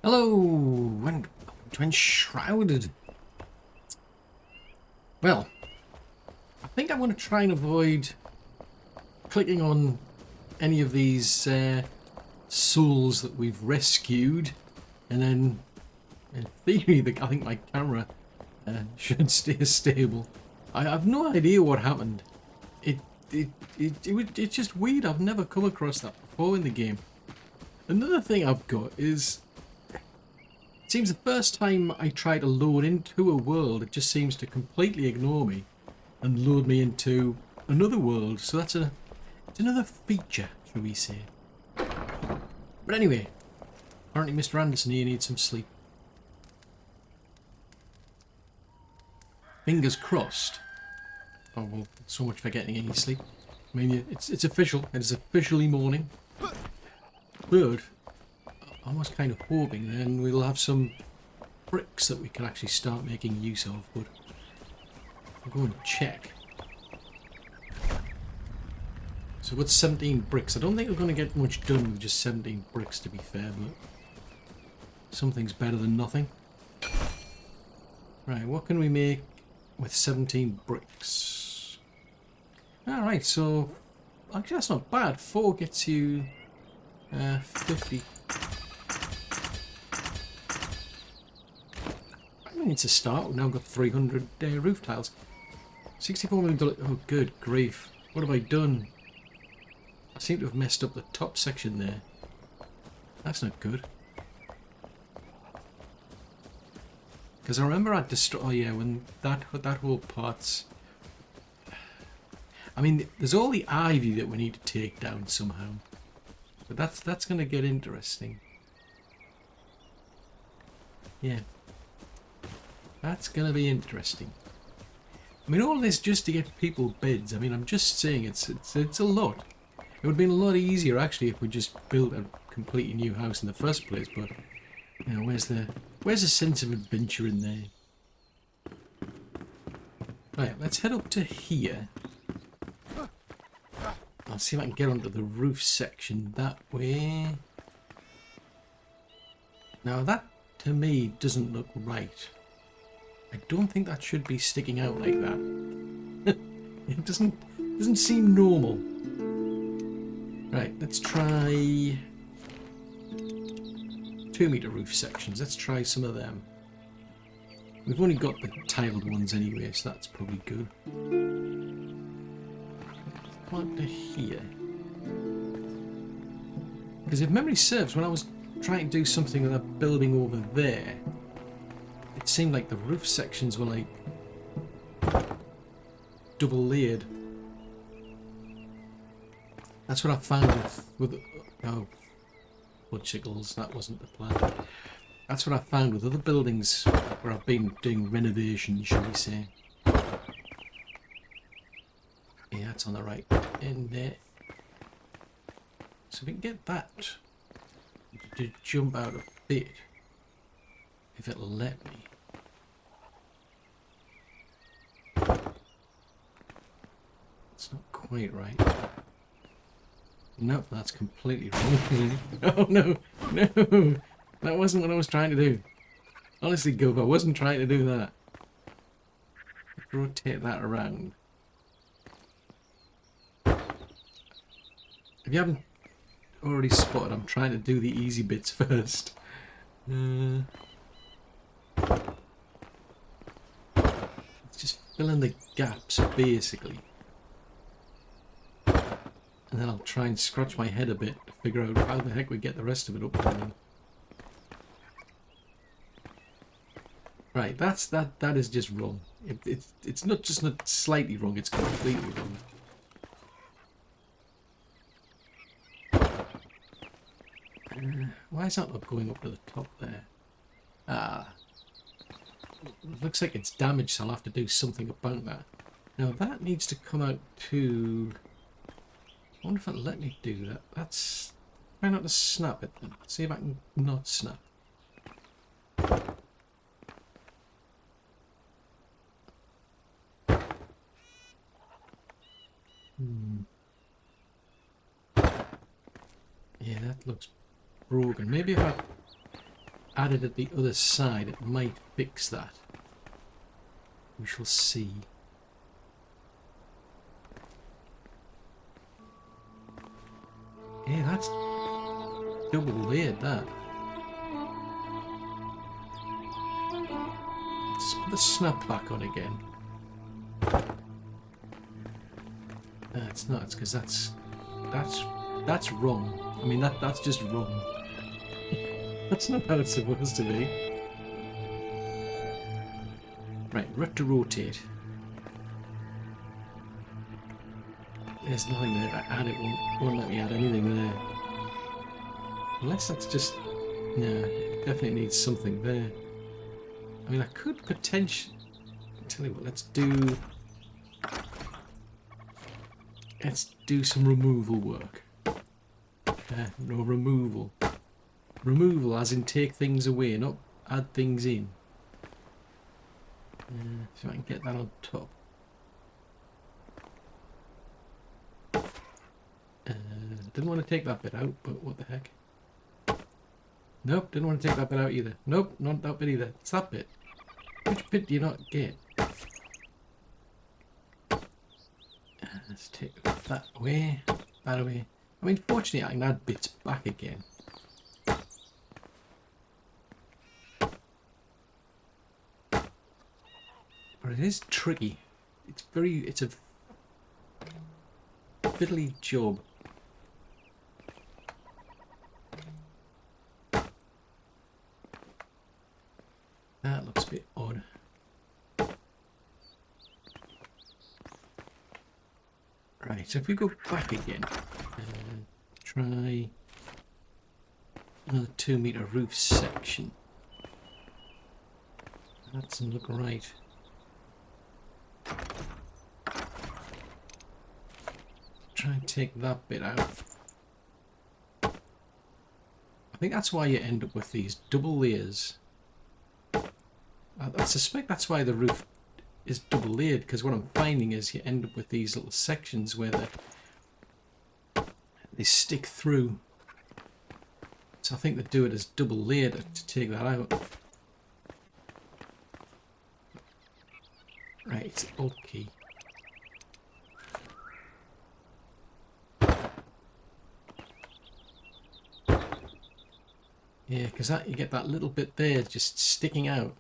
Hello, and to Enshrouded. Well, I think I'm going to try and avoid clicking on any of these souls that we've rescued, and then, in theory, I think my camera should stay stable. I have no idea what happened. It's just weird. I've never come across that before in the game. Another thing I've got is, it seems the first time I try to load into a world, it just seems to completely ignore me and load me into another world. So it's another feature, shall we say. But anyway, apparently Mr. Anderson here needs some sleep. Fingers crossed. Oh well, so much for getting any sleep. I mean, it's official. It is officially morning. But I was kind of hoping then we'll have some bricks that we can actually start making use of, but I'll go and check. So what's 17 bricks? I don't think we're going to get much done with just 17 bricks, to be fair, but something's better than nothing. Right, what can we make with 17 bricks? Alright, so actually that's not bad. 4 gets you 50. It's a start. We've now got 300 roof tiles. 64 million. Oh, good grief. What have I done? I seem to have messed up the top section there. That's not good. Because I remember I destroyed. Oh yeah, when that whole part's. I mean, there's all the ivy that we need to take down somehow. But that's going to get interesting. Yeah. That's going to be interesting. I mean, all this just to get people beds. I mean, I'm just saying it's a lot. It would have been a lot easier actually if we just built a completely new house in the first place. But you know, where's the sense of adventure in there? Right, let's head up to here. I'll see if I can get onto the roof section that way. Now that to me doesn't look right. I don't think that should be sticking out like that. It doesn't seem normal. Right, let's try 2-meter roof sections. Let's try some of them. We've only got the tiled ones anyway, so that's probably good. Come on to here. Because if memory serves, when I was trying to do something with that building over there, it seemed like the roof sections were like double layered. That's what I found with oh, Chickles, that wasn't the plan. That's what I found with other buildings where I've been doing renovations, shall we say. Yeah, that's on the right end there. So we can get that to jump out a bit, if it'll let me. It's not quite right. Nope, that's completely wrong. Oh no, no! That wasn't what I was trying to do. Honestly, Gov, I wasn't trying to do that. Rotate that around. If you haven't already spotted, I'm trying to do the easy bits first. Let's just fill in the gaps, basically. And then I'll try and scratch my head a bit to figure out how the heck we get the rest of it up and running. Right, that is just wrong. It's not just not slightly wrong, it's completely wrong. Why is that not going up to the top there? Ah. It looks like it's damaged, so I'll have to do something about that. Now that needs to come out to... I wonder if it'll let me do that. That's... Try not to snap it then. See if I can not snap. Yeah, that looks broken. Maybe if I added at the other side, it might fix that. We shall see. Yeah, that's double layered, that. Let's put the snap back on again. No, it's not. It's because that's wrong. I mean, that's just wrong. That's not how it's supposed to be. Right, rut to rotate. There's nothing there to add. It won't let me add anything there. Unless that's just... No, it definitely needs something there. I mean, I could potentially... Tell you what, let's do some removal work. No, removal. Removal as in take things away, not add things in. So I can get that on top. Didn't want to take that bit out, but what the heck. Nope, didn't want to take that bit out either. Nope, not that bit either. It's that bit. Which bit do you not get? Let's take that away, that away. I mean, fortunately I can add bits back again. But it is tricky. It's a fiddly job. That looks a bit odd. Right, so if we go back again and try another 2 meter roof section. That doesn't look right. Try and take that bit out. I think that's why you end up with these double layers. I suspect that's why the roof is double layered, because what I'm finding is you end up with these little sections where they stick through. So I think they do it as double layered to take that out. Right, it's Alt key. Yeah, because that you get that little bit there just sticking out.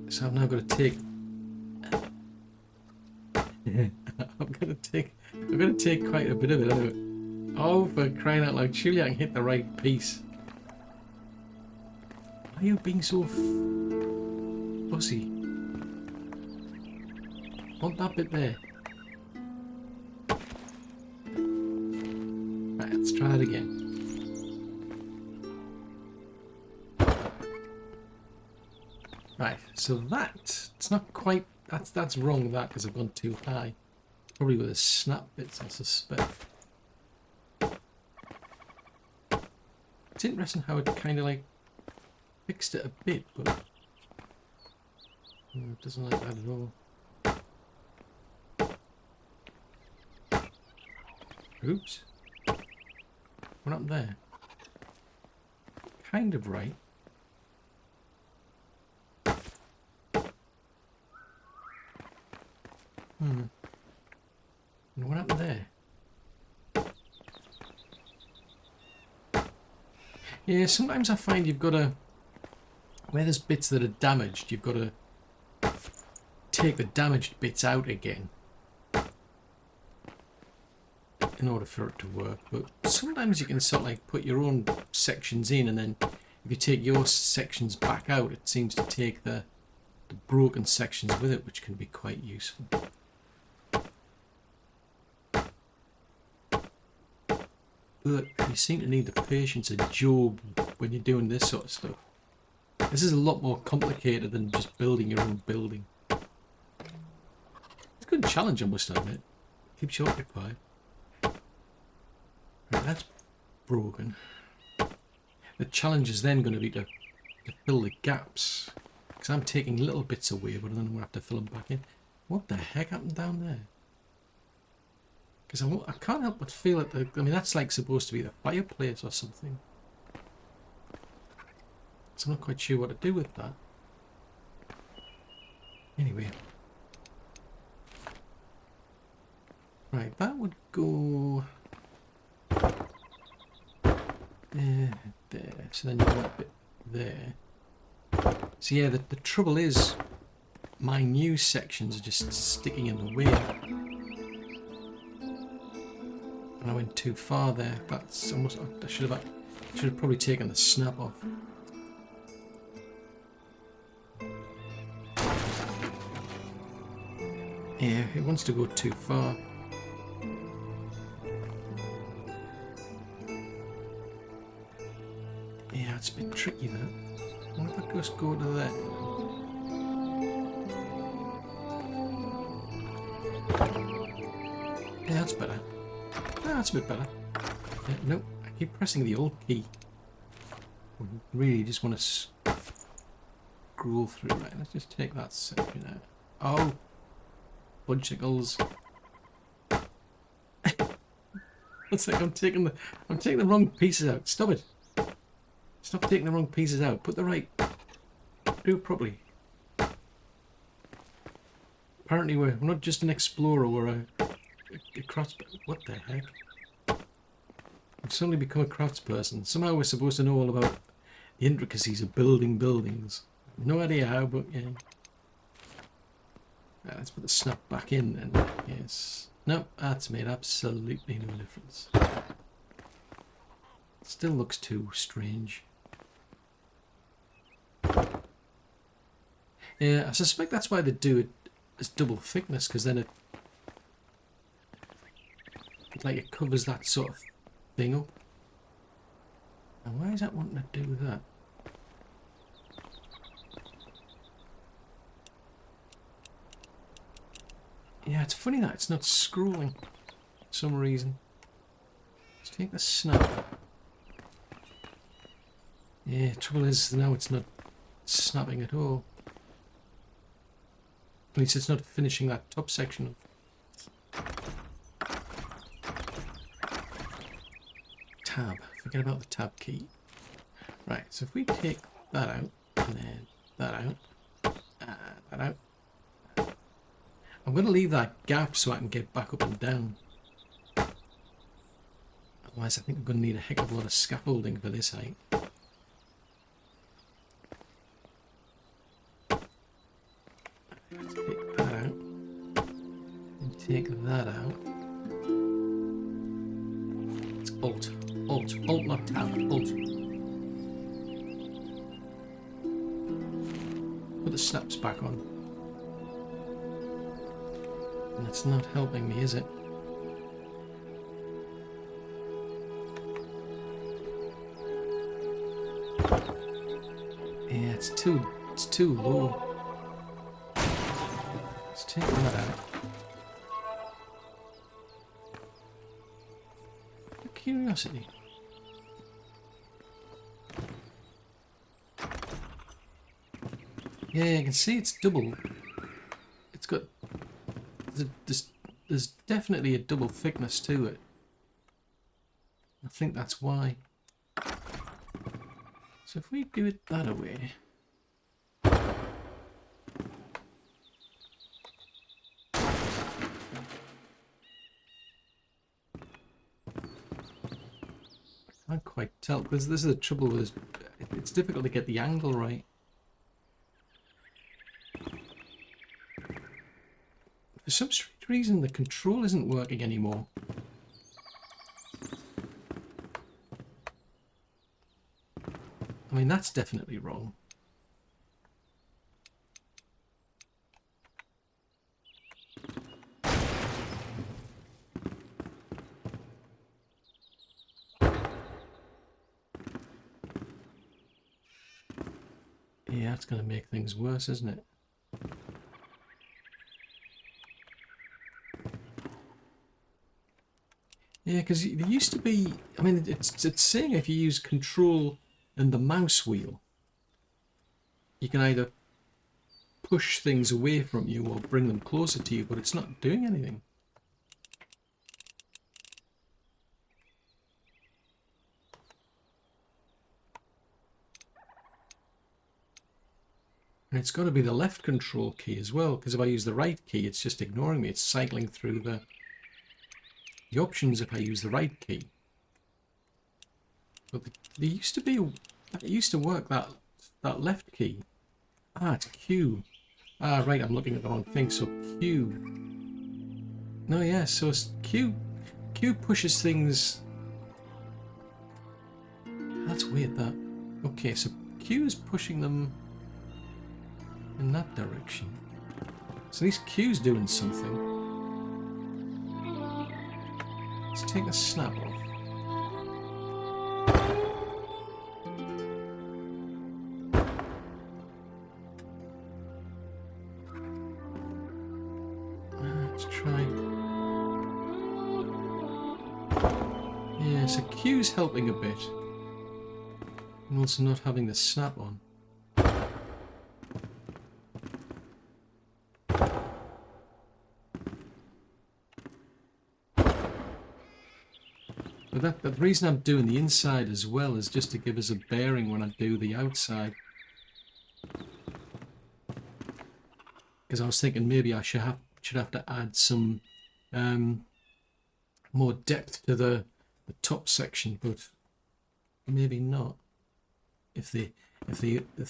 So I've now got to take. I'm gonna take quite a bit of it out of it. Oh, for crying out loud! Surely I can hit the right piece. Why are you being so fussy? Want that bit there? Right, let's try it again. Right, so it's not quite, that's wrong, that, because I've gone too high. Probably with the snap bits, I suspect. It's interesting how it kind of like fixed it a bit, but it doesn't like that at all. Oops. What happened there? Kind of right. And what happened there? Yeah, sometimes I find you've got to, where there's bits that are damaged, you've got to take the damaged bits out again in order for it to work. But sometimes you can sort of like put your own sections in, and then if you take your sections back out, it seems to take the broken sections with it, which can be quite useful. But you seem to need the patience of Job when you're doing this sort of stuff. This is a lot more complicated than just building your own building. It's a good challenge, I must admit. Keeps you occupied. Right, that's broken. The challenge is then going to be to fill the gaps. Because I'm taking little bits away, but then I'm going to have to fill them back in. What the heck happened down there? Because I can't help but feel it. I mean, that's like supposed to be the fireplace or something. So I'm not quite sure what to do with that. Anyway. Right, that would go there. So then you want a bit there. So yeah, the trouble is my new sections are just sticking in the way. And I went too far there. That's almost, I should have probably taken the snap off. Yeah, it wants to go too far. Yeah, it's a bit tricky that. What if I just go to there? Yeah, that's better. Ah, that's a bit better. Nope, I keep pressing the Alt key. I really just want to scroll through. Right, let's just take that section out. Oh, budgicles. It's like I'm taking the wrong pieces out. Stop it. Stop taking the wrong pieces out. Put the right. Do it properly. Apparently we're not just an explorer, we're a craftsperson. What the heck? I've suddenly become a craftsperson. Somehow we're supposed to know all about the intricacies of building buildings. No idea how, but yeah. Right, let's put the snap back in then. Yes. Nope, that's made absolutely no difference. Still looks too strange. Yeah, I suspect that's why they do it as double thickness, because then it covers that sort of thing up. And why is that wanting to do that? Yeah, it's funny that it's not scrolling for some reason. Let's take the snap. Yeah, trouble is now it's not snapping at all. At least it's not finishing that top section of tab. Forget about the tab key. Right, so if we take that out and then that out, that out. I'm going to leave that gap so I can get back up and down. Otherwise I think I'm going to need a heck of a lot of scaffolding for this height. Let's take that out. And take that out. It's Alt. Alt. Alt, not Tab. Alt. Put the snaps back on. And it's not helping me, is it? Yeah, it's too low. Let's take that out. For curiosity. Yeah, you can see it's double. It's got there's definitely a double thickness to it. I think that's why. So if we do it that way. I can't quite tell because this is the trouble with this. It's difficult to get the angle right. For some strange reason, the control isn't working anymore. I mean, that's definitely wrong. Yeah, that's going to make things worse, isn't it? Yeah, because it used to be, I mean, it's saying if you use control and the mouse wheel, you can either push things away from you or bring them closer to you, but it's not doing anything. And it's got to be the left control key as well, because if I use the right key, it's just ignoring me. It's cycling through the options if I use the right key. But there used to be, it used to work, that left key. Ah, it's Q. Ah, right, I'm looking at the wrong thing. So Q. No, yeah, so it's Q. Q pushes things. That's weird, that. Okay, so Q is pushing them in that direction. So these Q's doing something. Let's take the snap off. Let's try. Yeah, so Q's helping a bit. And also not having the snap on. But the reason I'm doing the inside as well is just to give us a bearing when I do the outside. Because I was thinking maybe I should have to add some more depth to the top section, but maybe not. If the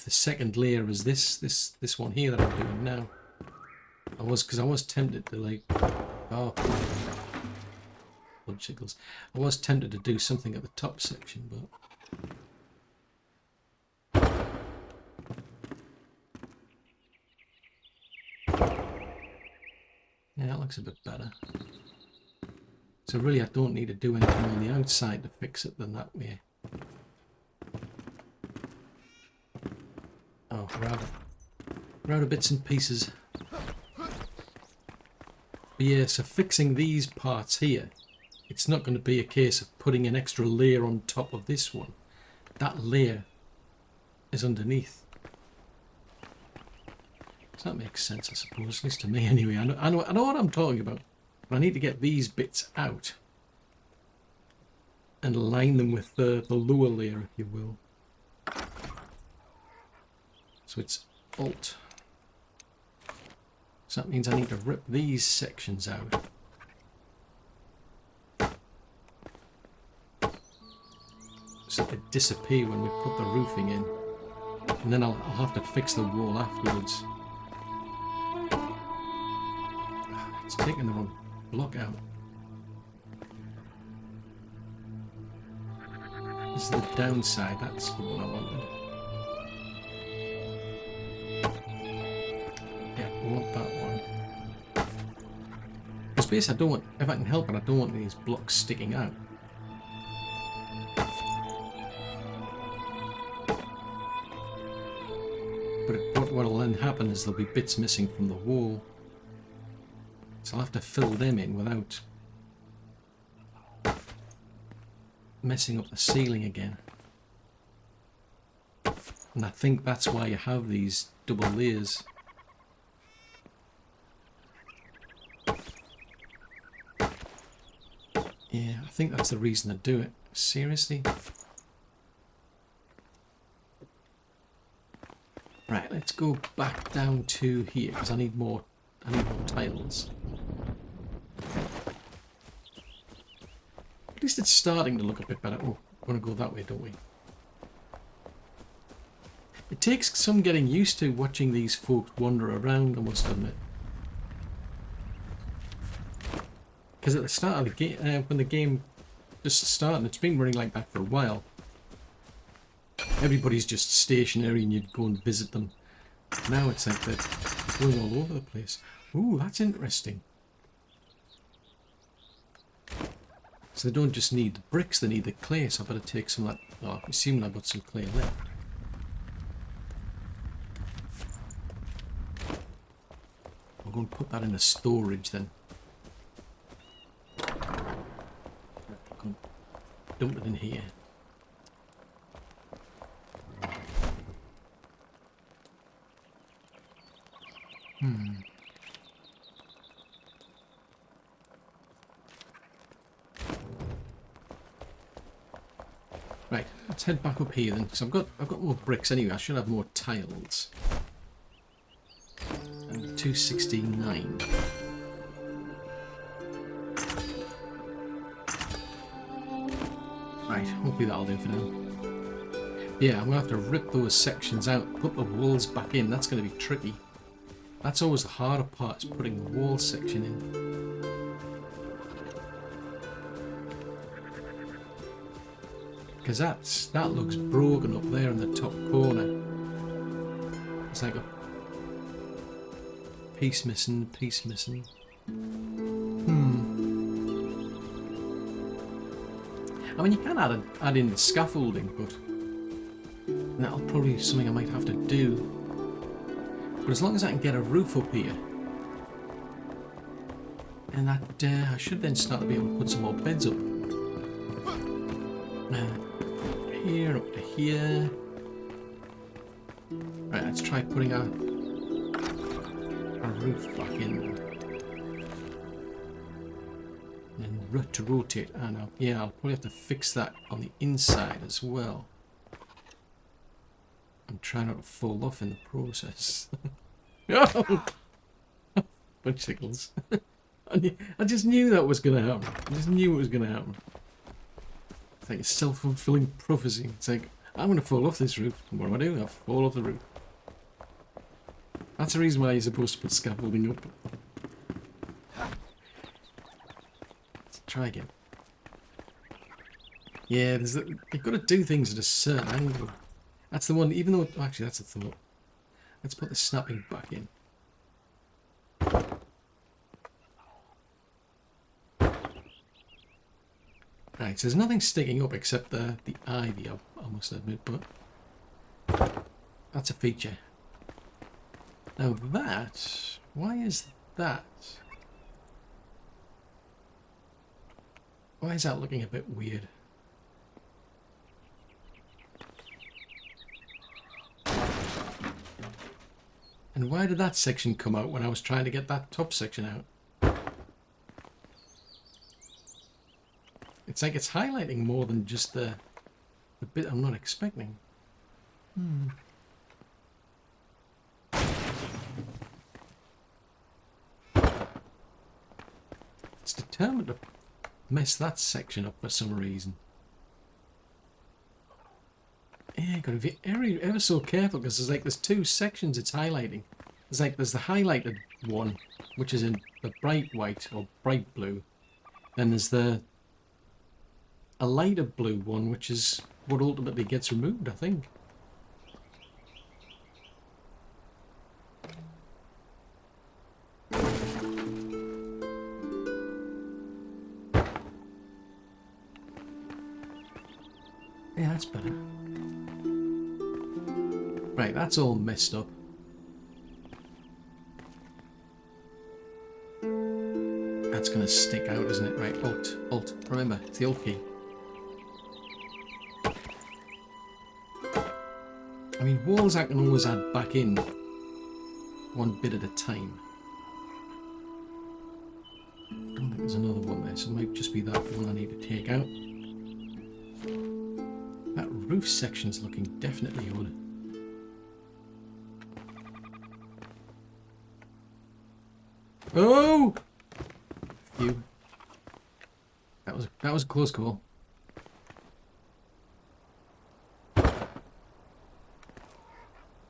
second layer is this one here that I'm doing now, I was tempted to like, oh, blood jiggles. I was tempted to do something at the top section, but yeah, that looks a bit better. So really, I don't need to do anything on the outside to fix it then that way. Oh, we're out of bits and pieces. But yeah, so fixing these parts here, it's not going to be a case of putting an extra layer on top of this one. That layer is underneath. So that makes sense, I suppose, at least to me anyway. I know what I'm talking about. But I need to get these bits out and align them with the lower layer, if you will. So it's Alt. So that means I need to rip these sections out. So they disappear when we put the roofing in. And then I'll have to fix the wall afterwards. It's taking the wrong block out. This is the downside, that's the one I wanted. Yeah, I want that one. Because basically I don't want, if I can help it, I don't want these blocks sticking out. But what will then happen is there'll be bits missing from the wall. So I'll have to fill them in without messing up the ceiling again. And I think that's why you have these double layers. Yeah, I think that's the reason to do it. Seriously? Right, let's go back down to here because I need more tiles. At least it's starting to look a bit better. Oh, we're going to go that way, don't we? It takes some getting used to watching these folks wander around, I must admit. Because at the start of the game, when the game just started, it's been running like that for a while. Everybody's just stationary and you'd go and visit them. Now it's like they're going all over the place. Ooh, that's interesting. So they don't just need the bricks, they need the clay, so I better take some of that. Oh, assuming I've got some clay left. I'll go and put that in the storage then. Go and dump it in here. Right, let's head back up here then, because I've got more bricks anyway. I should have more tiles. 269. Right, hopefully that'll do for now. Yeah, I'm going to have to rip those sections out, put the walls back in. That's going to be tricky. That's always the harder part, is putting the wall section in. Because that looks broken up there in the top corner. It's like a piece missing, piece missing. I mean, you can add in the scaffolding, but that'll probably be something I might have to do. But as long as I can get a roof up here, and that I should then start to be able to put some more beds up. Here up to here. Right, let's try putting a roof back in. And to rotate. I know. Yeah, I'll probably have to fix that on the inside as well. I'm trying not to fall off in the process. Oh! Fudgesicles. I just knew that was going to happen. I just knew it was going to happen. It's like a self-fulfilling prophecy. It's like, I'm going to fall off this roof. And what do I do? I fall off the roof. That's the reason why you're supposed to put scaffolding up. Let's try again. Yeah, you've got to do things at a certain angle. That's the one, even though... Actually, that's a thought. Let's put the snapping back in. Right, so there's nothing sticking up except the ivy, I must admit, but that's a feature. Now that... Why is that? Why is that looking a bit weird? And why did that section come out when I was trying to get that top section out? It's like it's highlighting more than just the bit I'm not expecting. It's determined to mess that section up for some reason. Yeah, gotta be ever so careful because there's two sections it's highlighting. There's the highlighted one, which is in the bright white or bright blue. Then there's a lighter blue one, which is what ultimately gets removed, I think. Yeah, that's better. Right, that's all messed up. That's going to stick out, isn't it? Right, Alt. Remember, it's the Alt key. I mean, walls I can always add back in one bit at a time. I don't think there's another one there, so it might just be that one I need to take out. That roof section's looking definitely odd. Oh! Phew. That was a close call.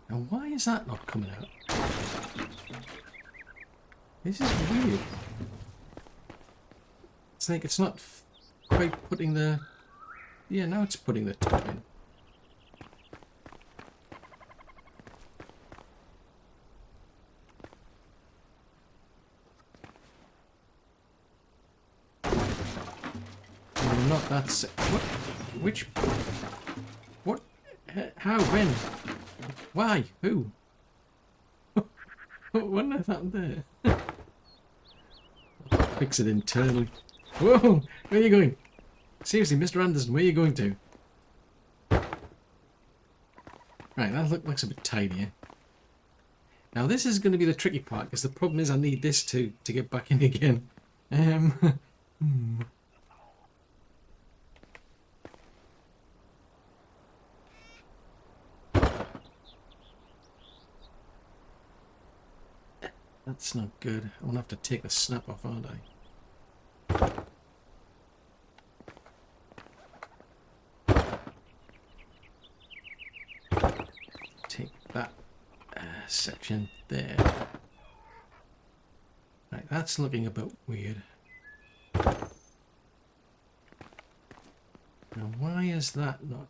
Now why is that not coming out? This is weird. It's like it's not quite putting the... Yeah, now it's putting the top in. Not that. What? Which? What? How? When? Why? Who? What on earth happened there? Fix it internally. Whoa! Where are you going? Seriously, Mr. Anderson, where are you going to? Right, that looks a bit tidier. Now this is going to be the tricky part because the problem is I need this to get back in again. That's not good. I'm gonna have to take the snap off, aren't I? Take that section there. Right, that's looking a bit weird. Now, why is that not?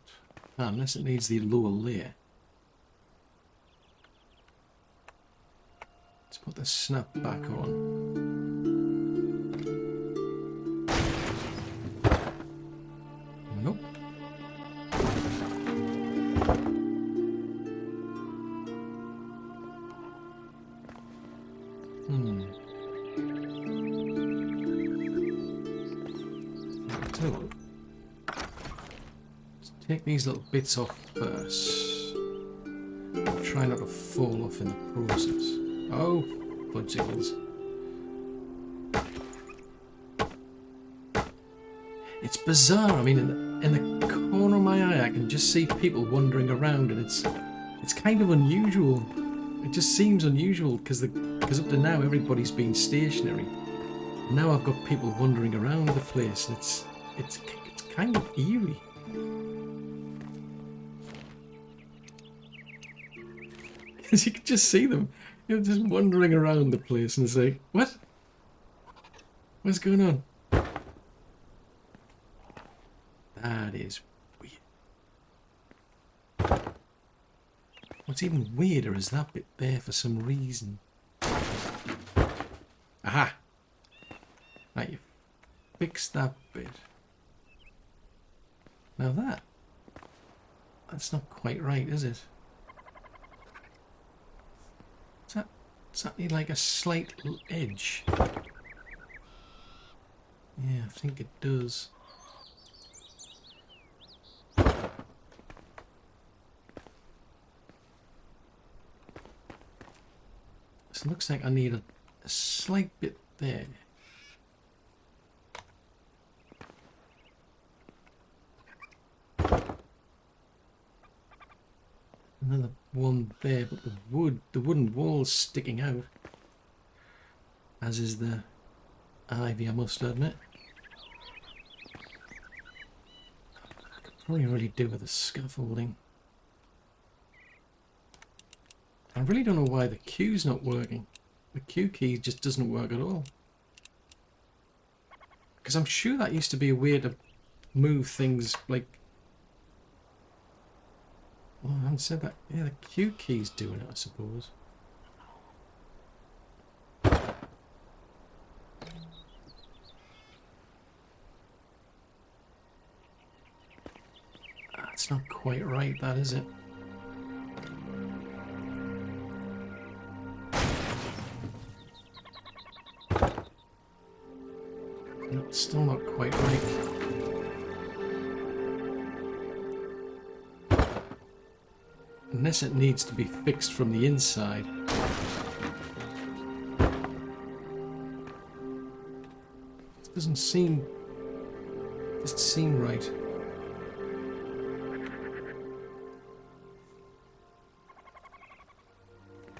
Ah, unless it needs the lower layer. Let's put the snap back on. Nope. So, let's take these little bits off first. Try not to fall off in the process. Oh, blood signals. It's bizarre. I mean, in the corner of my eye, I can just see people wandering around, and it's kind of unusual. It just seems unusual because up to now everybody's been stationary. Now I've got people wandering around the place, and it's kind of eerie. Because you can just see them, just wandering around the place, and it's like, what? What's going on? That is weird. What's even weirder is that bit there for some reason. Aha! Right, you fixed that bit. Now that's not quite right, is it? Does that need like a slight edge? Yeah, I think it does. So it looks like I need a slight bit there. Another one there, but the wooden wall's sticking out. As is the ivy, I must admit. I could probably really do with the scaffolding. I really don't know why the Q's not working. The Q key just doesn't work at all. Because I'm sure that used to be a way to move things like... Well, I haven't said that. Yeah, the Q key's doing it, I suppose. That's not quite right, that is it? No, still not quite right. Unless it needs to be fixed from the inside. It doesn't seem right.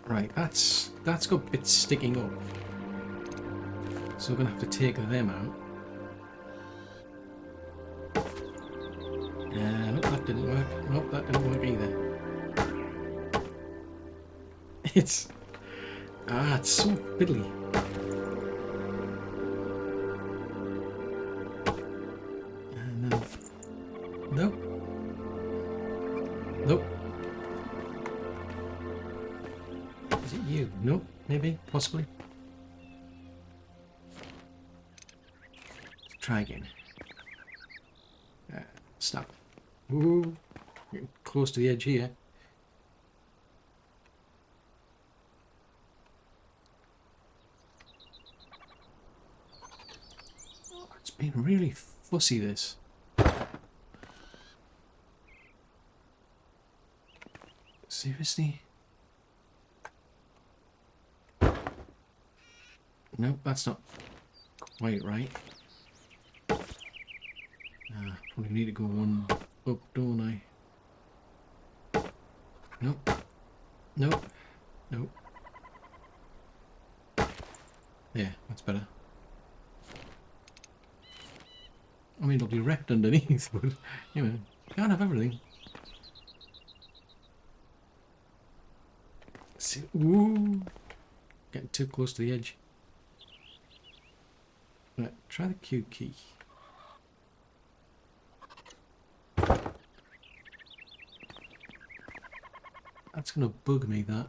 Right, that's got bits sticking up. So we're gonna have to take them out. Nope, that didn't work. Nope, that didn't work either. It's so fiddly. And then, nope. Nope. Is it you? Nope, maybe, possibly. Let's try again. Stop. Ooh, getting close to the edge here. It's been really fussy, this. Seriously? Nope, that's not quite right. Probably need to go one up, don't I? Nope. Nope. Nope. Yeah, that's better. I mean, it'll be wrecked underneath, but, you know, you can't have everything. See, ooh, getting too close to the edge. Right, try the Q key. That's going to bug me, that.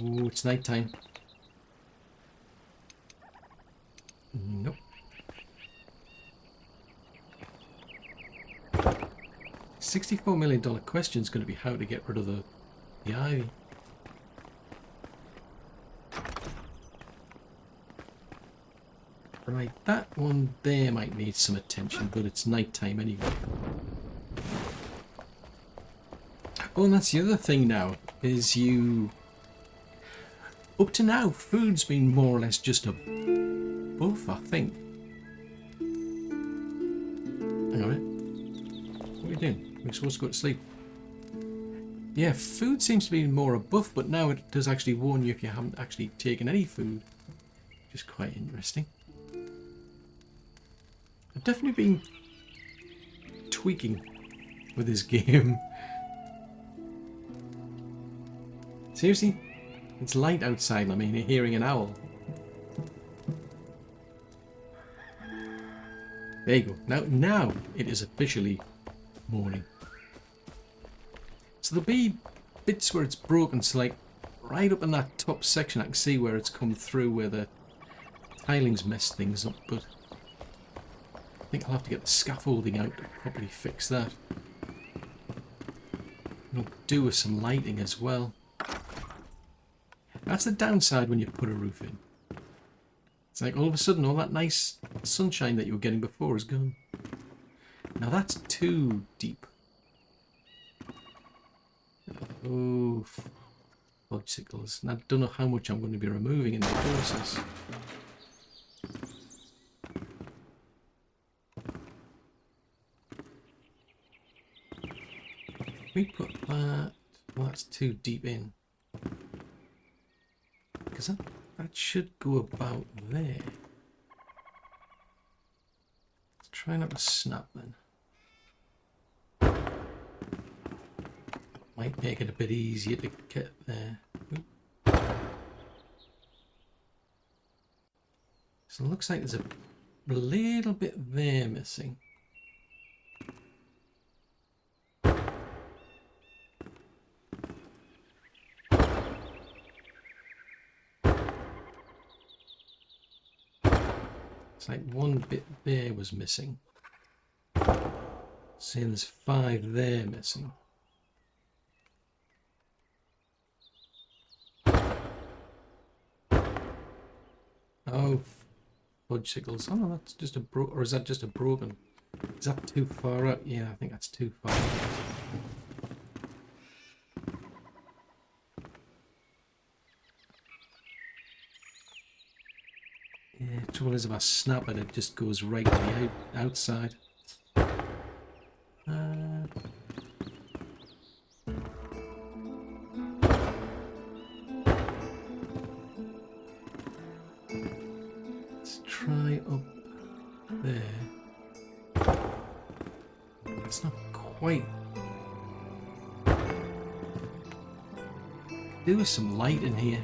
Ooh, it's night time. Nope. $64 million question is going to be how to get rid of the ivy. Right, that one there might need some attention, but it's night time anyway. Oh, and that's the other thing now, is you... Up to now, food's been more or less just a buff, I think. Hang on a minute. What are you doing? We're supposed to go to sleep. Yeah, food seems to be more a buff, but now it does actually warn you if you haven't actually taken any food. Which is quite interesting. I've definitely been tweaking with this game. Seriously? It's light outside, I mean, you're hearing an owl. There you go. Now it is officially morning. So there'll be bits where it's broken, so like right up in that top section I can see where it's come through, where the tilings messed things up, but I think I'll have to get the scaffolding out to probably fix that. I'll do with some lighting as well. That's the downside when you put a roof in. It's like all of a sudden all that nice sunshine that you were getting before is gone. Now that's too deep. Oh, fudgesicles. And I don't know how much I'm going to be removing in the process. We put that... Well, that's too deep in. Because that should go about there. Let's try not to snap then. Might make it a bit easier to get there. Oop. So it looks like there's a little bit there missing. It's like one bit there was missing. See, there's 5 there missing. Oh, fudgesicles. Oh no, that's just a or is that just a broken? Is that too far up? Yeah, I think that's too far up. Yeah, the trouble is if I snap it, it just goes right to the outside. Let's try up there. It's not quite. There was some light in here.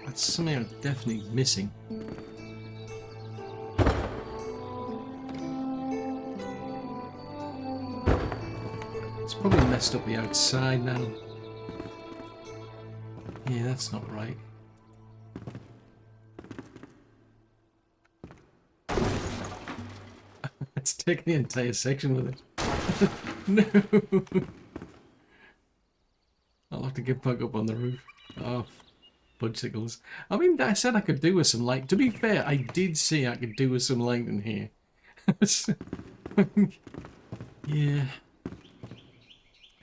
That's something I'm definitely missing. It's probably messed up the outside now. Yeah, that's not right. It's taking the entire section with it. No! I'll have to get back up on the roof. Oh, fudgesicles. I mean, I said I could do with some light. To be fair, I did say I could do with some light in here. Yeah.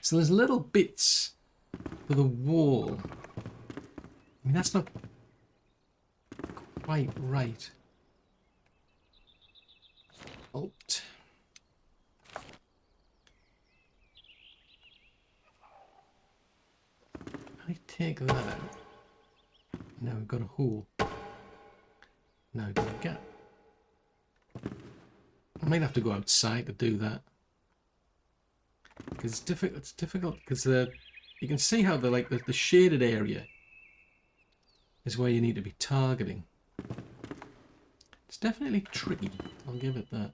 So there's little bits for the wall. I mean, that's not quite right. Alt. I take that out. Now we've got a hole. Now we've got a gap. I might have to go outside to do that. Because it's difficult because you can see how the shaded area is where you need to be targeting. It's definitely tricky, I'll give it that.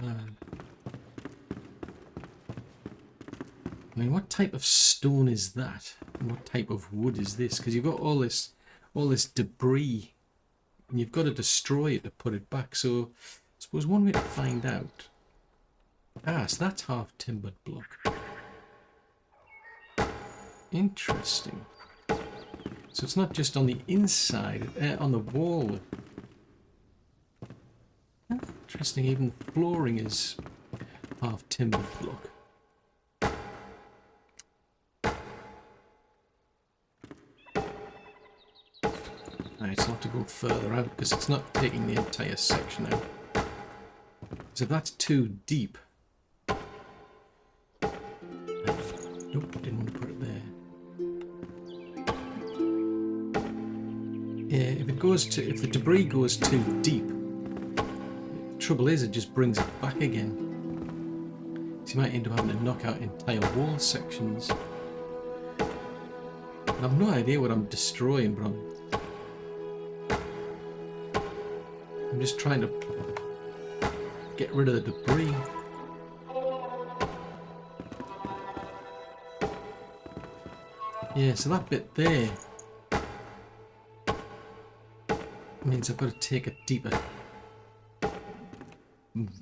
I mean, what type of stone is that? And what type of wood is this? Because you've got all this debris, and you've got to destroy it to put it back. So, I suppose one way to find out. Ah, so that's half timbered block. Interesting. So it's not just on the inside, on the wall. Interesting. Even the flooring is half timbered block. Alright, so I'll have to go further out because it's not taking the entire section out. So that's too deep. Nope, didn't want to put it there. Yeah, if the debris goes too deep, the trouble is it just brings it back again. So you might end up having to knock out entire wall sections. And I've no idea what I'm destroying, but I'm just trying to get rid of the debris. Yeah, so that bit there means I've got to take a deeper,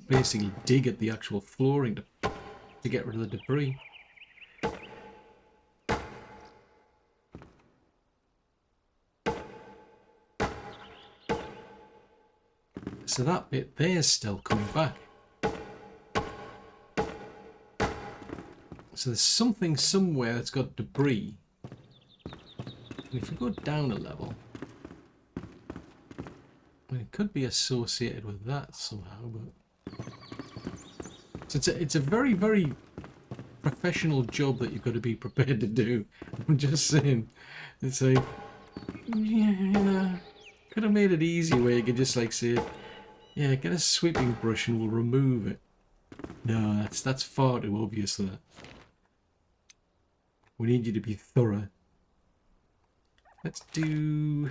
basically dig at the actual flooring to get rid of the debris. So that bit there's still coming back. So there's something somewhere that's got debris. And if we go down a level, I mean, it could be associated with that somehow, but so it's a very, very professional job that you've got to be prepared to do. I'm just saying. It's like, yeah, could have made it easy where you could just like say, yeah, get a sweeping brush and we'll remove it. No, that's far too obvious that. We need you to be thorough. Let's do...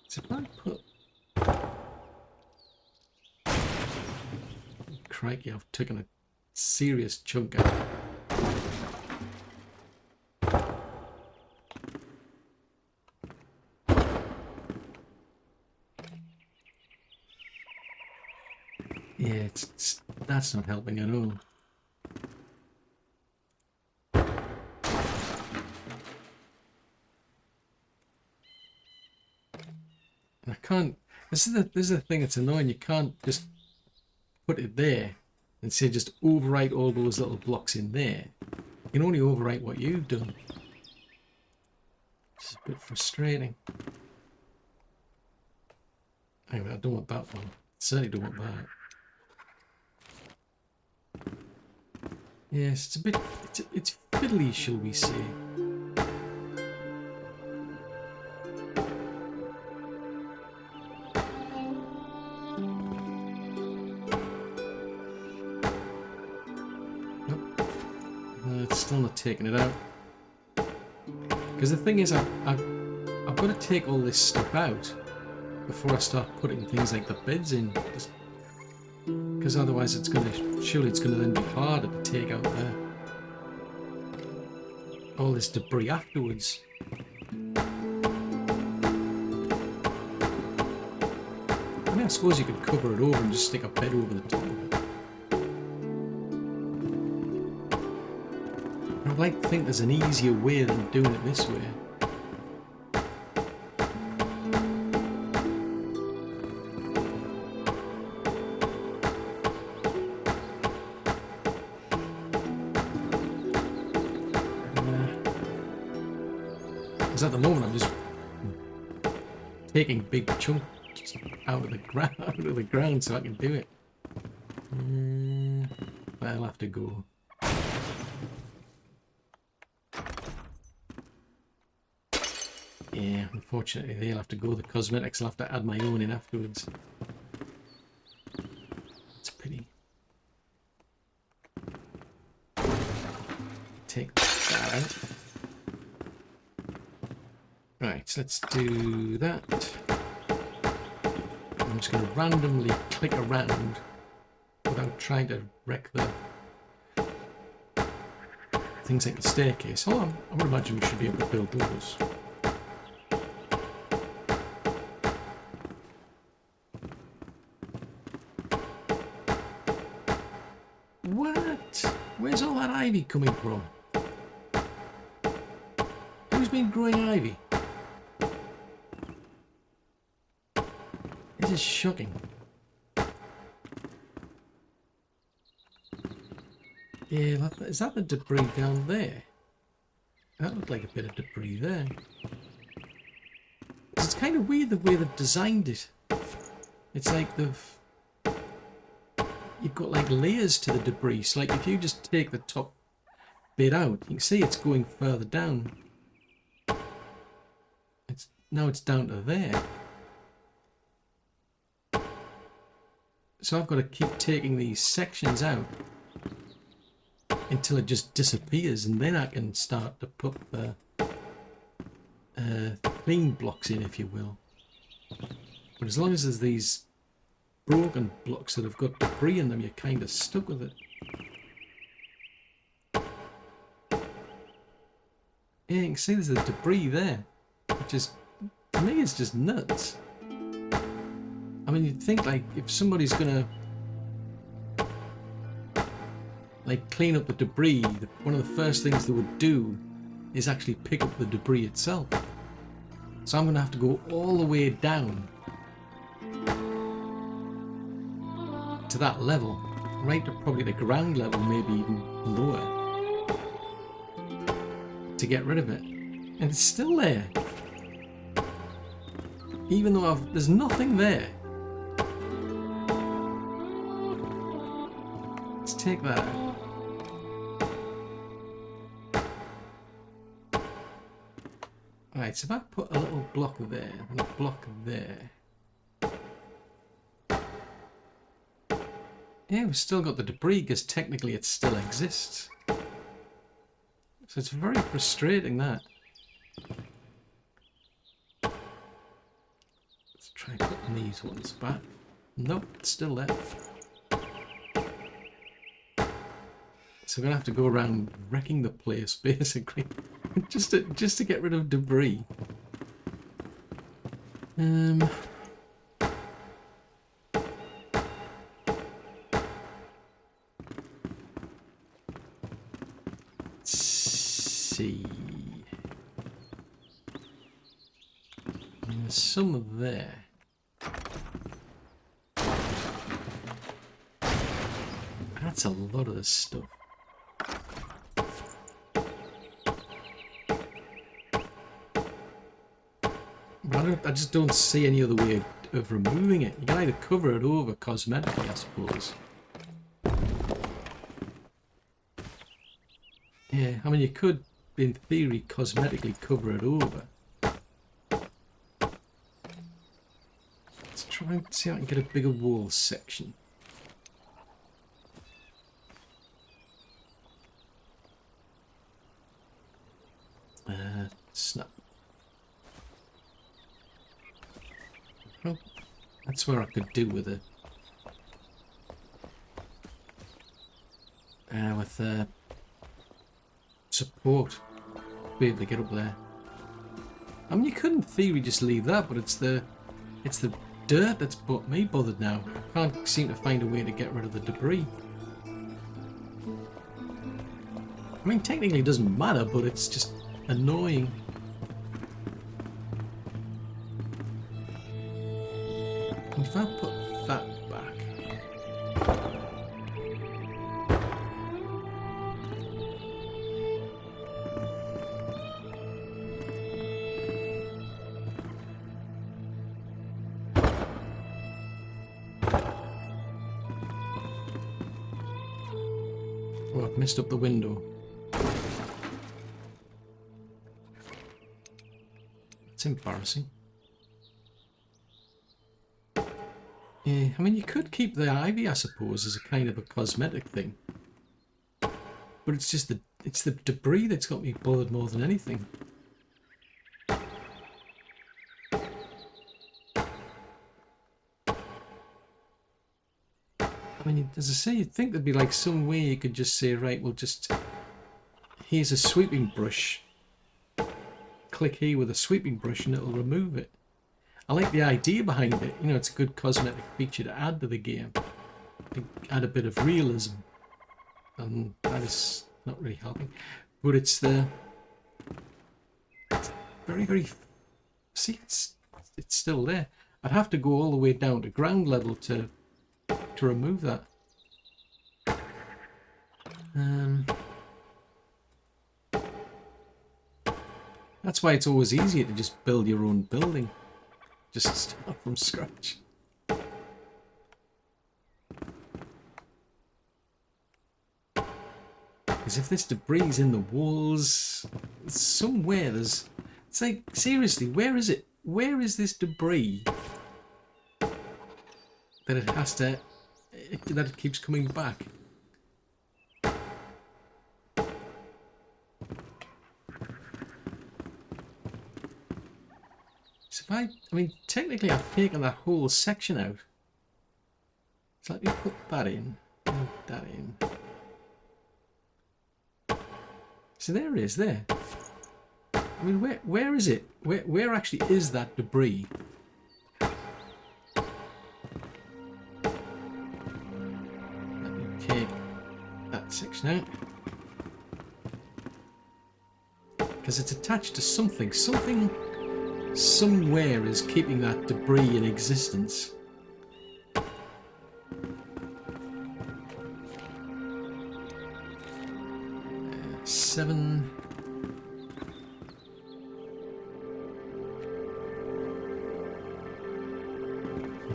So if I put... Crikey, I've taken a serious chunk out. Yeah, that's not helping at all. I can't. This is the thing that's annoying. You can't just put it there and say just overwrite all those little blocks in there. You can only overwrite what you've done. It's a bit frustrating. Anyway, I don't want that one. Certainly don't want that. Yes, it's a bit, it's fiddly, shall we say. Nope. No, it's still not taking it out. Because the thing is, I've got to take all this stuff out before I start putting things like the beds in. Because otherwise surely it's going to then be harder to take out all this debris afterwards. I mean, I suppose you could cover it over and just stick a bed over the top of it. I'd like to think there's an easier way than doing it this way. Because at the moment I'm just taking big chunks out of the ground so I can do it. I'll have to go. Yeah, unfortunately they'll have to go. The cosmetics I'll have to add my own in afterwards. It's a pity. Take that out. Right, so let's do that. I'm just going to randomly click around without trying to wreck the things like the staircase. Oh, I would imagine we should be able to build those. What? Where's all that ivy coming from? Who's been growing ivy? This is shocking. Yeah, is that the debris down there? That looked like a bit of debris there. It's kind of weird the way they've designed it. It's like you've got like layers to the debris. So like if you just take the top bit out, you can see it's going further down. Now it's down to there. So I've got to keep taking these sections out until it just disappears, and then I can start to put the clean blocks in, if you will. But as long as there's these broken blocks that have got debris in them, you're kind of stuck with it. Yeah, you can see there's a debris there, which is, to me, it's just nuts. I mean, you'd think like if somebody's gonna like clean up the debris, one of the first things they would do is actually pick up the debris itself. So I'm gonna have to go all the way down to that level, right to probably the ground level, maybe even lower, to get rid of it. And it's still there, even though there's nothing there. Let's take that out. Right, so if I put a little block there and a block there. Yeah, we've still got the debris because technically it still exists. So it's very frustrating, that. Let's try putting these ones back. Nope, it's still there. So we're gonna have to go around wrecking the place, basically, just to get rid of debris. Let's see. There's some there. That's a lot of this stuff. I just don't see any other way of removing it. You can either cover it over cosmetically, I suppose. Yeah, I mean you could, in theory, cosmetically cover it over. Let's try and see if I can get a bigger wall section. Snap. Well, that's where I could do with it. With support, be able to get up there. I mean, you could in theory just leave that, but it's the dirt that's got me bothered now. I can't seem to find a way to get rid of the debris. I mean, technically it doesn't matter, but it's just annoying. And if I put that back, Oh, I've messed up the window. It's embarrassing. Yeah, I mean, you could keep the ivy, I suppose, as a kind of a cosmetic thing. But it's just it's the debris that's got me bothered more than anything. I mean, as I say, you'd think there'd be like some way you could just say, right, we'll just... Here's a sweeping brush. Click here with a sweeping brush and it'll remove it. I like the idea behind it. You know, it's a good cosmetic feature to add to the game. To add a bit of realism. And that is not really helping. But it's the... It's very, very... See, it's still there. I'd have to go all the way down to ground level to remove that. That's why it's always easier to just build your own building. Just start from scratch. Because if this debris is in the walls, somewhere there's... It's like, seriously, where is it? Where is this debris that it has to... that it keeps coming back? So if I mean, technically I've taken that whole section out. So let me put that in, and that in. So there it is, there. I mean, where is it? Where actually is that debris? Let me take that section out. Because it's attached to something. Something somewhere is keeping that debris in existence. 7.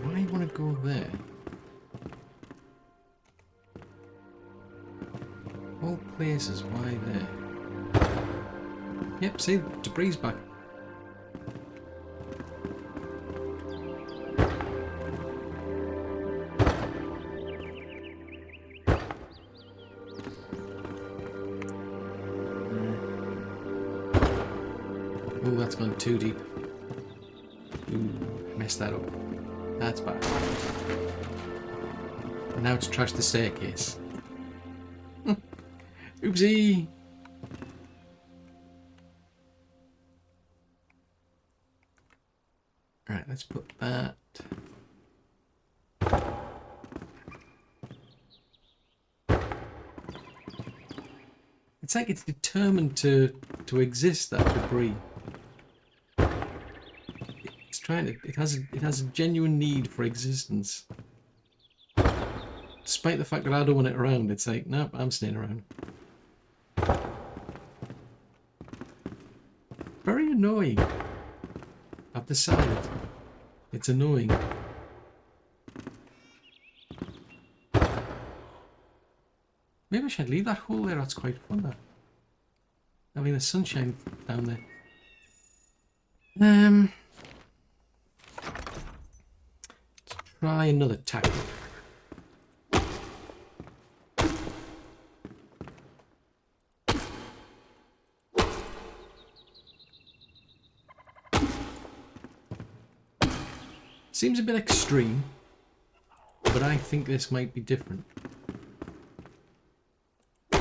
Why want to go there? All places, why there? Yep, see, debris back. That's gone too deep. Ooh, messed that up. That's bad. And now it's trashed the staircase. Oopsie! Alright, let's put that. It's like it's determined to exist, that debris. It has a genuine need for existence. Despite the fact that I don't want it around, it's like, nope, I'm staying around. Very annoying. I've decided. It's annoying. Maybe I should leave that hole there, that's quite fun, that. Having the sunshine down there. Try another tactic. Seems a bit extreme, but I think this might be different. I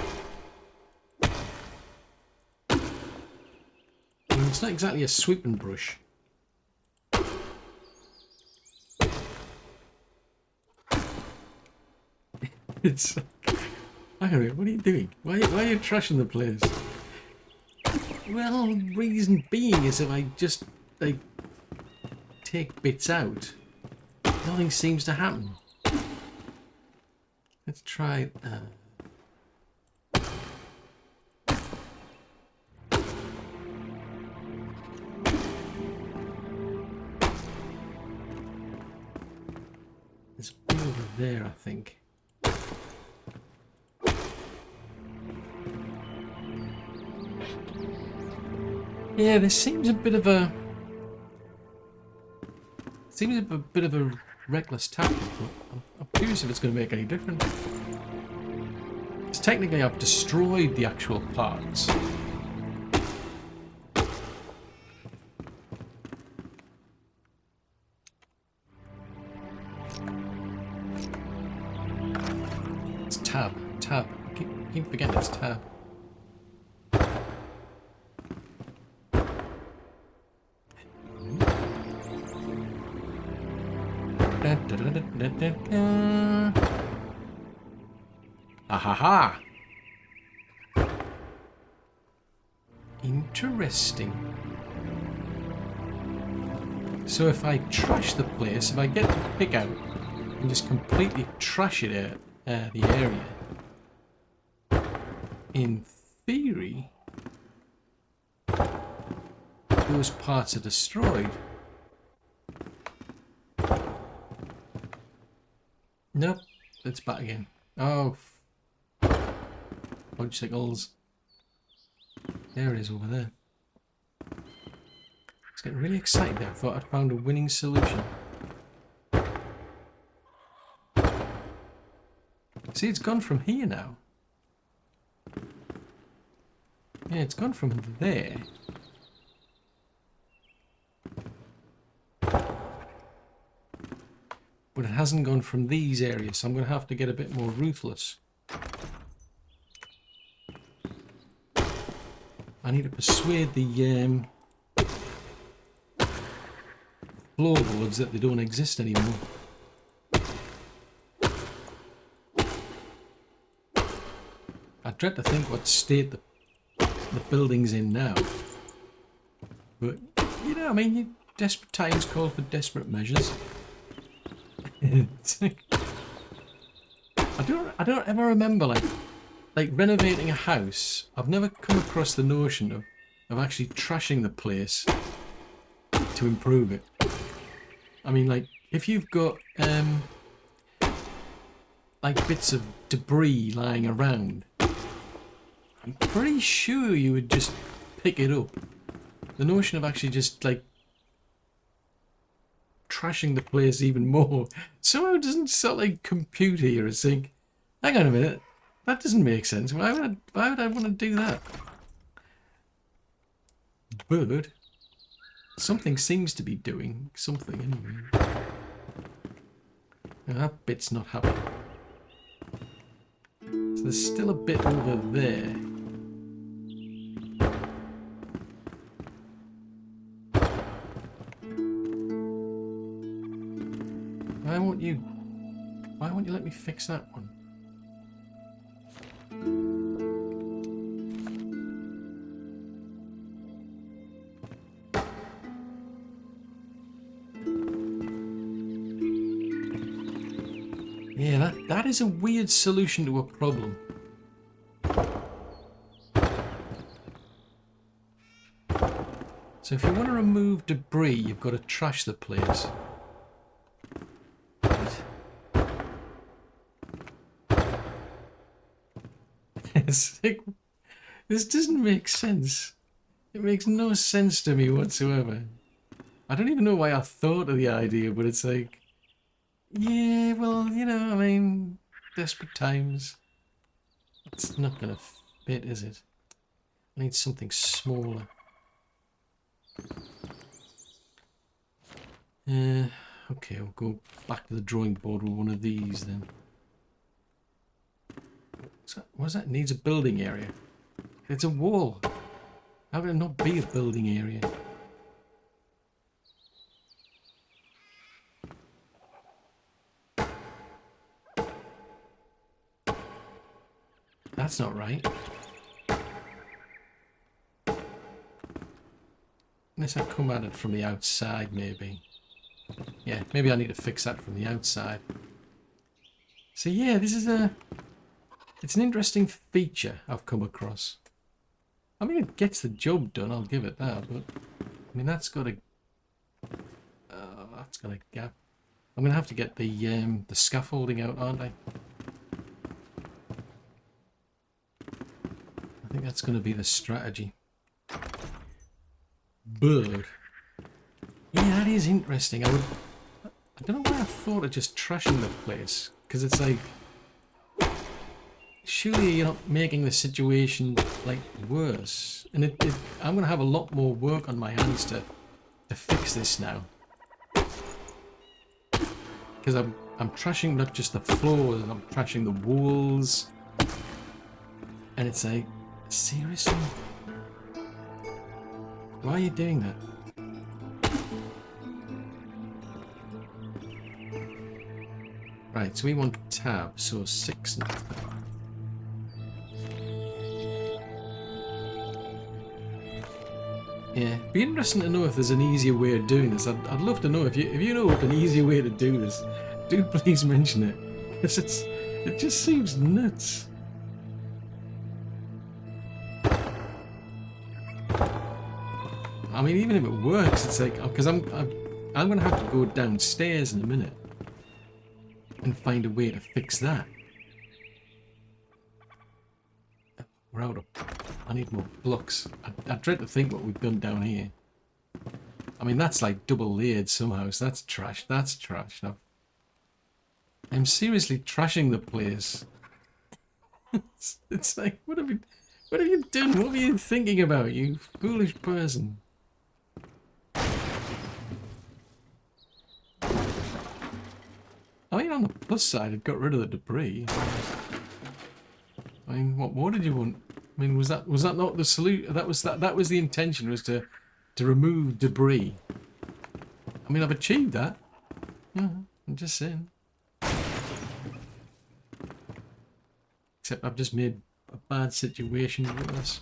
mean, it's not exactly a sweeping brush. It's... I don't know, what are you doing? Why are you trashing the place? Well, the reason being is if I just, like, take bits out, nothing seems to happen. Let's try... There's one over there, I think. Yeah, this seems a bit of a... Seems a bit of a reckless tactic, but I'm curious if it's going to make any difference. Because technically I've destroyed the actual parts. It's tab. I keep forgetting it's tab. Ahaha! Interesting. So if I trash the place, if I get the pick out and just completely trash it out the area, in theory, those parts are destroyed. Nope, it's back again. Oh, fudgesicles. There it is over there. I was getting really excited there. I thought I'd found a winning solution. See, it's gone from here now. Yeah, it's gone from there. But it hasn't gone from these areas, so I'm going to have to get a bit more ruthless. I need to persuade the floorboards that they don't exist anymore. I dread to think what state the building's in now. But, you know, I mean, desperate times call for desperate measures. I don't ever remember like renovating a house. I've never come across the notion of actually trashing the place to improve it. I mean, like, if you've got like bits of debris lying around, I'm pretty sure you would just pick it up. The notion of actually just like trashing the place even more somehow doesn't sort of like compute here. It's like, hang on a minute, that doesn't make sense. Why would I want to do that? But something seems to be doing something anyway. Now that bit's not happy. So there's still a bit over there. Why won't you let me fix that one? Yeah, that is a weird solution to a problem. So if you want to remove debris, you've got to trash the place. It's like, this doesn't make sense. It makes no sense to me whatsoever. I don't even know why I thought of the idea, but it's like, yeah, well, you know, I mean, desperate times. It's not going to fit, is it? I need something smaller. Okay, I'll go back to the drawing board with one of these then. What's that? Needs a building area. It's a wall. How can it not be a building area? That's not right. Unless I come at it from the outside, maybe. Yeah, maybe I need to fix that from the outside. So yeah, this is it's an interesting feature I've come across. I mean, it gets the job done, I'll give it that, but I mean, that's got a gap. I'm gonna have to get the scaffolding out, aren't I? I think that's gonna be the strategy. bird. Yeah, that is interesting. I don't know why I thought of just trashing the place, because it's like, surely you're not making the situation like worse. And I'm gonna have a lot more work on my hands to fix this now, because I'm trashing not just the floors, I'm trashing the walls, and it's like, seriously, why are you doing that? Right, so we want tab, so 6 now. Yeah, be interesting to know if there's an easier way of doing this. I'd love to know if you know of an easier way to do this. Do please mention it, because it just seems nuts. I mean, even if it works, it's like, because I'm gonna have to go downstairs in a minute and find a way to fix that. We're out of... I need more blocks. I dread to think what we've done down here. I mean, that's like double layered somehow, so that's trash. That's trash. I'm seriously trashing the place. It's like, what have you done? What were you thinking about, you foolish person? I mean, on the plus side, it got rid of the debris. I mean, what more did you want? I mean, was that not the solution? That was the intention, was to remove debris. I mean, I've achieved that. Yeah, I'm just saying. Except I've just made a bad situation worse.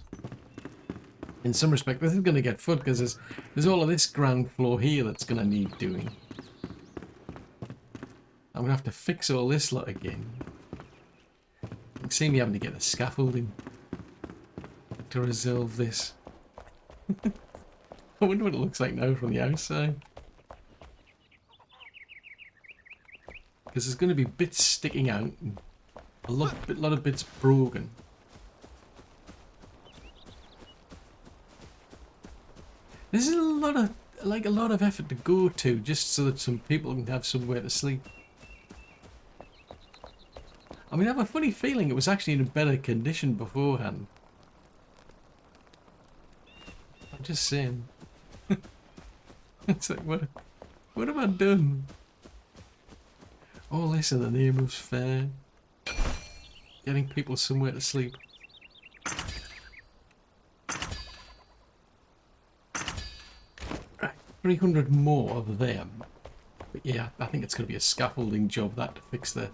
In some respect, this is going to get fun because there's all of this ground floor here that's going to need doing. I'm going to have to fix all this lot again. You can see me having to get a scaffolding to resolve this. I wonder what it looks like now from the outside. Because there's going to be bits sticking out and a lot of bits broken. This is a lot of effort to go to just so that some people can have somewhere to sleep. I mean, I have a funny feeling it was actually in a better condition beforehand. I'm just saying. It's like, what have I done? All this in the name of fair. Getting people somewhere to sleep. Right, 300 more of them. But yeah, I think it's going to be a scaffolding job, that, to fix it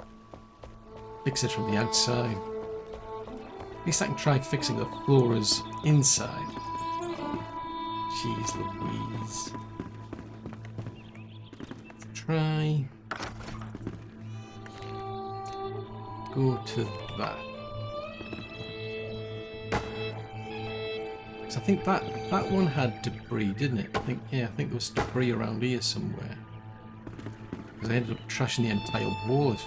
from the outside. At least I can try fixing the floors inside. Jeez Louise. Let's try... go to that. Because I think that one had debris, didn't it? I think there was debris around here somewhere. Because I ended up trashing the entire wall, if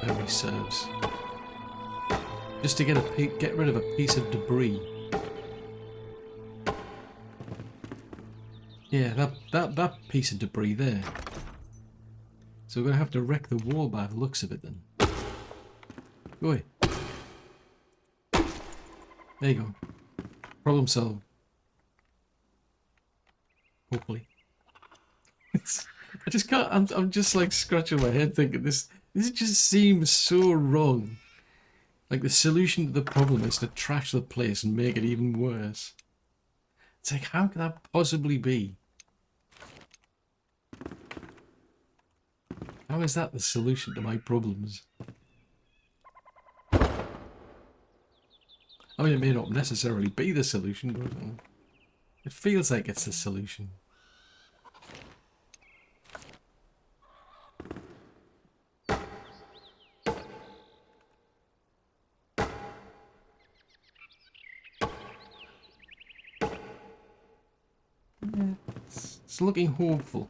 memory serves. Just to get rid of a piece of debris. Yeah, that piece of debris there. So we're going to have to wreck the wall by the looks of it then. Go away. There you go. Problem solved. Hopefully. I just can't. I'm just like scratching my head thinking this just seems so wrong. Like the solution to the problem is to trash the place and make it even worse. It's like, how can that possibly be? How is that the solution to my problems? I mean, it may not necessarily be the solution, but it feels like it's the solution. Yeah, it's looking hopeful.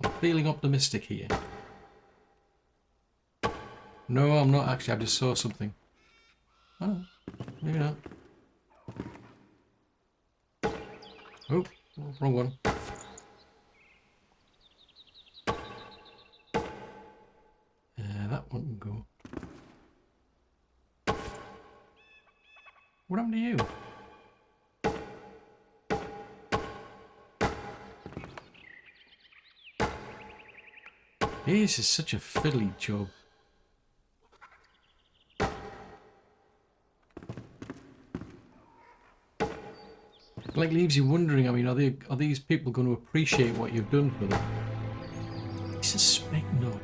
I'm feeling optimistic here. No, I'm not actually. I just saw something. Oh, maybe not. Oh, wrong one. That one can go. What happened to you? This is such a fiddly job. Like, leaves you wondering, I mean, are these people going to appreciate what you've done for them? I suspect not.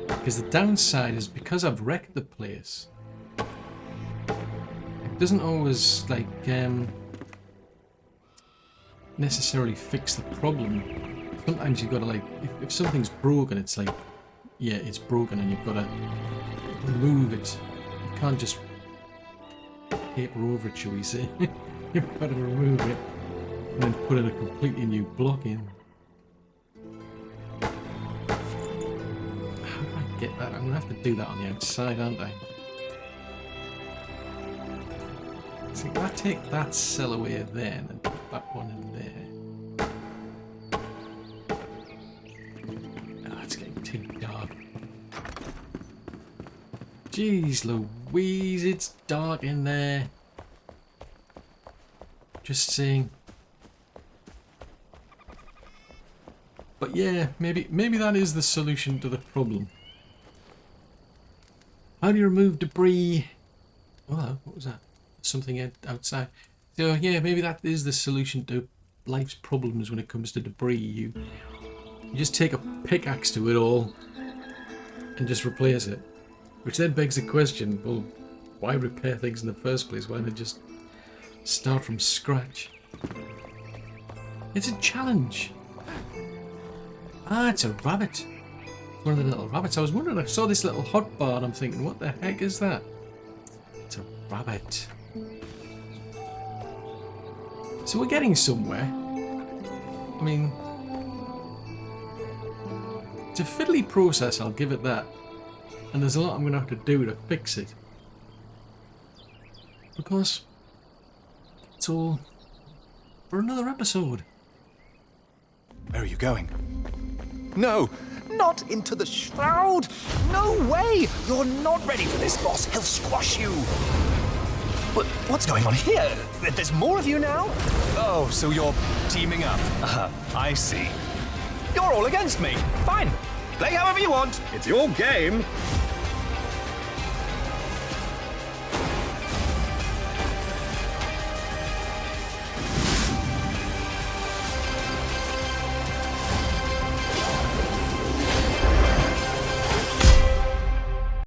Because the downside is, because I've wrecked the place, it doesn't always, like, necessarily fix the problem. Sometimes you've got to, like, if something's broken, it's like, yeah, it's broken and you've got to remove it. You can't just paper over it, shall we say. You've got to remove it and then put in a completely new block in. How do I get that? I'm going to have to do that on the outside, aren't I? So if I take that cell away then and put that one in there. Oh, it's getting too dark. Jeez Louise, it's dark in there. Just saying. But yeah, maybe that is the solution to the problem. How do you remove debris? Oh, what was that? Something outside. So yeah, maybe that is the solution to life's problems when it comes to debris. You just take a pickaxe to it all and just replace it. Which then begs the question, well, why repair things in the first place? Why not just start from scratch? It's a challenge. Ah, it's a rabbit. One of the little rabbits. I was wondering, I saw this little hotbar and I'm thinking, what the heck is that? It's a rabbit. So we're getting somewhere. I mean, it's a fiddly process, I'll give it that. And there's a lot I'm going to have to do to fix it. Because it's all for another episode. Where are you going? No! Not into the Shroud! No way! You're not ready for this, boss. He'll squash you. But what's going on here? There's more of you now? Oh, so you're teaming up. I see. You're all against me. Fine. Play however you want. It's your game.